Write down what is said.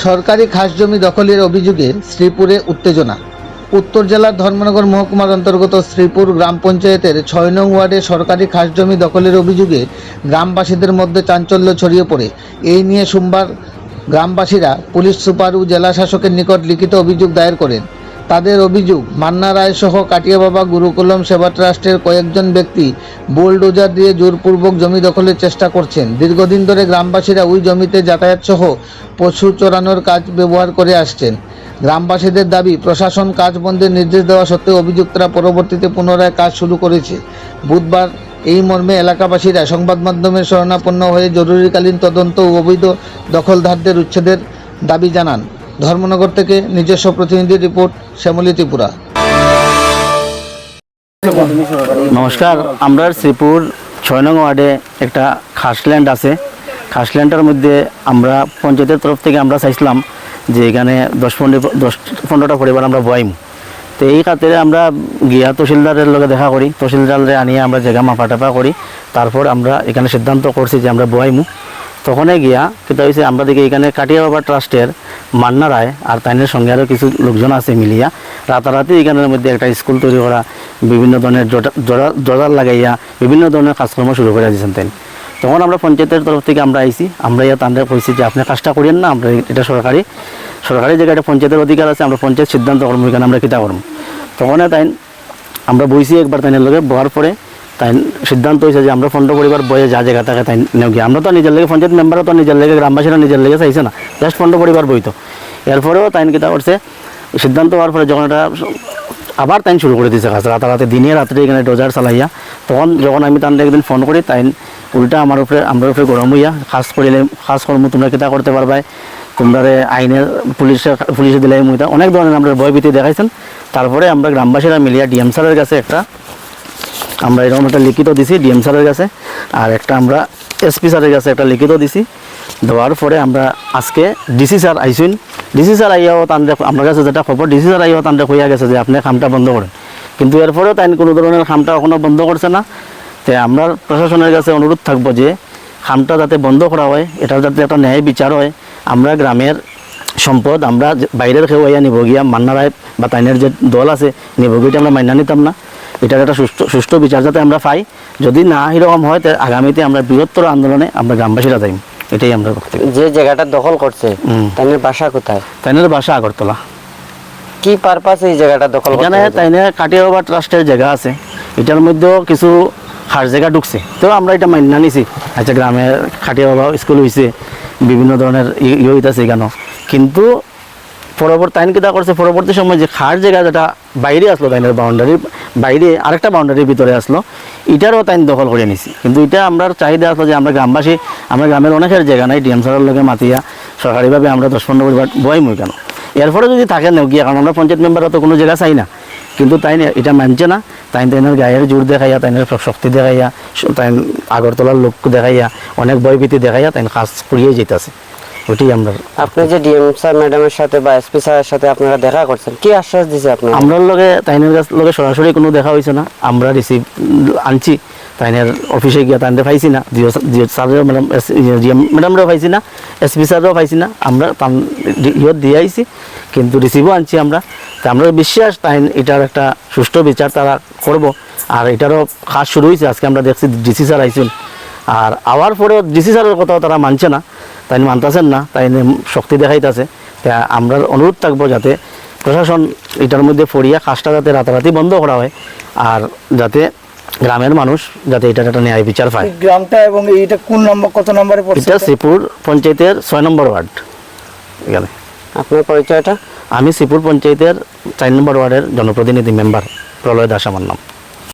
সরকারি খাস জমি দখলের অভিযোগে শ্রীপুরে উত্তেজনা। উত্তর জেলার ধর্মনগর মহকুমার অন্তর্গত শ্রীপুর গ্রাম পঞ্চায়েতের ৬ নং ওয়ার্ডে সরকারি খাস জমি দখলের অভিযোগে গ্রামবাসীদের মধ্যে চাঞ্চল্য ছড়িয়ে পড়ে। এই নিয়ে সোমবার গ্রামবাসীরা পুলিশ সুপার ও জেলা শাসকের নিকট লিখিত অভিযোগ দায়ের করেন। তাদের অভিযোগ, মান্না রায় সহ কাটিয়া বাবা গুরুকুলম সেবা ট্রাস্টের কয়েকজন ব্যক্তি বুলডোজার দিয়ে জোরপূর্বক জমি দখলের চেষ্টা করছেন। দীর্ঘদিন ধরে গ্রামবাসীরা ওই জমিতে যাতায়াত সহ পশু চরানোর কাজ ব্যবহার করে আসছেন। গ্রামবাসীদের দাবি, প্রশাসন কাজ বন্ধের নির্দেশ দেওয়া সত্ত্বেও অভিযুক্তরা পরবর্তীতে পুনরায় কাজ শুরু করেছে। বুধবার এই মর্মে এলাকাবাসীরা সংবাদ মাধ্যমের শরণাপন্ন হয়ে জরুরিকালীন তদন্ত ও অবৈধ দখলদারদের উচ্ছেদের দাবি জানান। ধর্মনগর থেকে নিজস্ব প্রতিনিধি রিপোর্ট, শ্যামলী ত্রিপুরা। নমস্কার, আমরা শ্রীপুর ৬ নং ওয়ার্ডে একটা খাসল্যান্ড আছে। খাসল্যান্ডের মধ্যে আমরা পঞ্চায়েতের তরফ থেকে আমরা চাইছিলাম যে এখানে 10-15টা পরিবার আমরা বয়াইম। তো এই খাতিরে আমরা গিয়া তহসিলদারের লগে দেখা করি, তহসিলদারে আনিয়ে আমরা জায়গা মাপা করি। তারপর আমরা এখানে সিদ্ধান্ত করছি যে আমরা বয়াইমু। তখনে গিয়া কিন্তু হয়েছে আমরা দেখি এখানে কাটিয়া বাবা ট্রাস্টের মান্না রায় আর তাইনের সঙ্গে আরও কিছু লোকজন আছে মিলিয়া রাতারাতি এখানের মধ্যে একটা স্কুল তৈরি করা, বিভিন্ন ধরনের জোড়ার লাগাইয়া বিভিন্ন ধরনের কাজকর্ম শুরু করে দিয়েছেন তাই। তখন আমরা পঞ্চায়েতের তরফ থেকে আমরা আইছি, আমরা তাদের কইছি যে আপনি কাজটা করেন না, আমরা এটা সরকারি জায়গায় এটা পঞ্চায়েতের অধিকার আছে, আমরা পঞ্চায়েত সিদ্ধান্ত করবো এখানে আমরা কিতা করবো। তখন তাই আমরা বইছি একবার তাইনের লগে বহার পরে তাই সিদ্ধান্ত হয়েছে যে আমরা 15 পরিবার বয়ে যা জায়গা থাকে তাই নেও গিয়ে। আমরা তো নিজের লেগে, পঞ্চায়েত মেম্বারও তো নিজের লেগে, গ্রামবাসীরা নিজের লেগে চাইছে না, জাস্ট 15 পরিবার বইতো। এরপরেও তাই কিতা করছে, সিদ্ধান্ত হওয়ার পরে যখন এটা আবার তাই শুরু করে দিয়েছে কাজ রাতারাতি, দিনে রাত্রে এখানে ডোজার চালাইয়া। তখন যখন আমি তাদের একদিন ফোন করি, তাই উল্টা আমার উপরে গরম হইয়া, খাস কর্ম তোমরা কিতা করতে পারবাই, তোমরা আইনের পুলিশে দিলে মুইতা অনেক ধরনের আমরা ভয়ভীতি দেখাইছেন। তারপরে আমরা গ্রামবাসীরা মিলিয়া ডিএম স্যারের কাছে আমরা এরকম একটা লিখিত দিছি ডিএম স্যারের কাছে, আর একটা আমরা এসপি স্যারের কাছে একটা লিখিত দিছি। দেওয়ার পরে আমরা আজকে ডিসি স্যার আইসুন, ডিসি স্যার আইয়াও তাদের আমার কাছে যেটা খবর, ডিসি স্যার আইয়াও তাদের হইয়া গেছে যে আপনি খামটা বন্ধ করেন, কিন্তু এরপরেও তাই কোনো ধরনের খামটা এখনও বন্ধ করছে না। তো আমরা প্রশাসনের কাছে অনুরোধ থাকবো যে খামটা যাতে বন্ধ করা হয়, এটার যাতে একটা ন্যায় বিচার হয়। আমরা গ্রামের সম্পদ আমরা বাইরের কেউ আইয়া নিব গিয়া, মান্না রায় বা তাইনের যে দল আছে নিব গিয়ে আমরা মান্য নিতাম না। এটার একটা সুষ্ঠু বিচার যাতে আমরা পাই। যদি না এরকম হয় তাহলে আগামীতে আমরা বৃহত্তর আন্দোলনে আমরা গ্রামবাসীরা যাই। এটাই আমরা করতে। যে জায়গাটা দখল করছে তাইনের বাসা কোথায়? তাইনের বাসা আগরতলা। কি পারপাসে এই জায়গাটা দখল করছে? এখানে তাইনের কাটিয়া বাবা ট্রাস্টের জায়গা আছে, এটার মধ্যেও কিছু খাস জায়গা ঢুকছে, তো আমরা এটা মান্য নিছি। আচ্ছা, গ্রামের কাটিয়া বাবা স্কুল হয়েছে, বিভিন্ন ধরনের ইয়ে হইতেছে এখানেও, কিন্তু পরবর্তী আইন কিতা করছে, পরবর্তী সময় যে খাস জায়গা যেটা বাইরে আসলো, তাইনের বাউন্ডারির বাইরে আরেকটা বাউন্ডারির ভিতরে আসলো, এটারও তাইন দখল করে নিছি। কিন্তু এটা আমরা চাহিদা আসলো যে আমরা গ্রামবাসী, আমরা গ্রামের অনেকের জায়গা নাই, ডিএম স্যারের লগে মাতিয়া সরকারিভাবে আমরা 10-15 পরিবার বইমই কেন। এরপরে যদি থাকে নেও গিয়া, কারণ আমরা পঞ্চায়েত মেম্বারও তো কোনো জায়গা চাই না, কিন্তু তাই এটা মানছে না। তাইনের গায়ের জোর দেখাইয়া, তাইনের শক্তি দেখাইয়া, তাই আগরতলার লোক দেখাইয়া, অনেক ভয়ভীতি দেখাইয়া তাই কাজ করিয়ে যেতেছে। ওইটাই আমরা। আপনি যে ডিএম স্যার ম্যাডামের সাথে বা এসপি স্যারের সাথে আপনারা দেখা করছেন, কি আশ্বাস দিছে আপনি? আমরা লগে তাইনের লগে সরাসরি কোনো দেখা হয়েছে না, আমরা রিসিভ আনছি তাইনের অফিসে গিয়া, তাইনের পাইছি না, জিও স্যারেও ম্যাডামরাও পাইছি না, এসপি স্যারও পাইছি না, আমরা ইয়ত দিয়ে আইছি, কিন্তু রিসিভও আনছি আমরা। তা আমরা বিশ্বাস তাই এটার একটা সুষ্ঠু বিচার তারা করব। আর এটারও কাজ শুরু হয়েছে, আজকে আমরা দেখছি ডিসি স্যার আইসুন, আর আওয়ার পরেও ডিসি স্যারের কথাও তারা মানছে না, তাই মানতেছেন না, তাই শক্তি দেখাইতেছে। তা আমরা অনুরোধ থাকবো যাতে প্রশাসন এটার মধ্যে পড়িয়া কাজটা যাতে রাতারাতি বন্ধ করা হয়, আর যাতে গ্রামের মানুষ যাতে এটার একটা ন্যায় বিচার পায়। গ্রামটা এবং এইটা কোন নম্বর, কত নম্বরে পড়ছে? এটা শ্রীপুর পঞ্চায়েতের 6 নম্বর ওয়ার্ড। এখানে আপনার পরিচয়টা? আমি শ্রীপুর পঞ্চায়েতের 4 নম্বর ওয়ার্ডের জনপ্রতিনিধি মেম্বার প্রলয় দাস আমার নাম।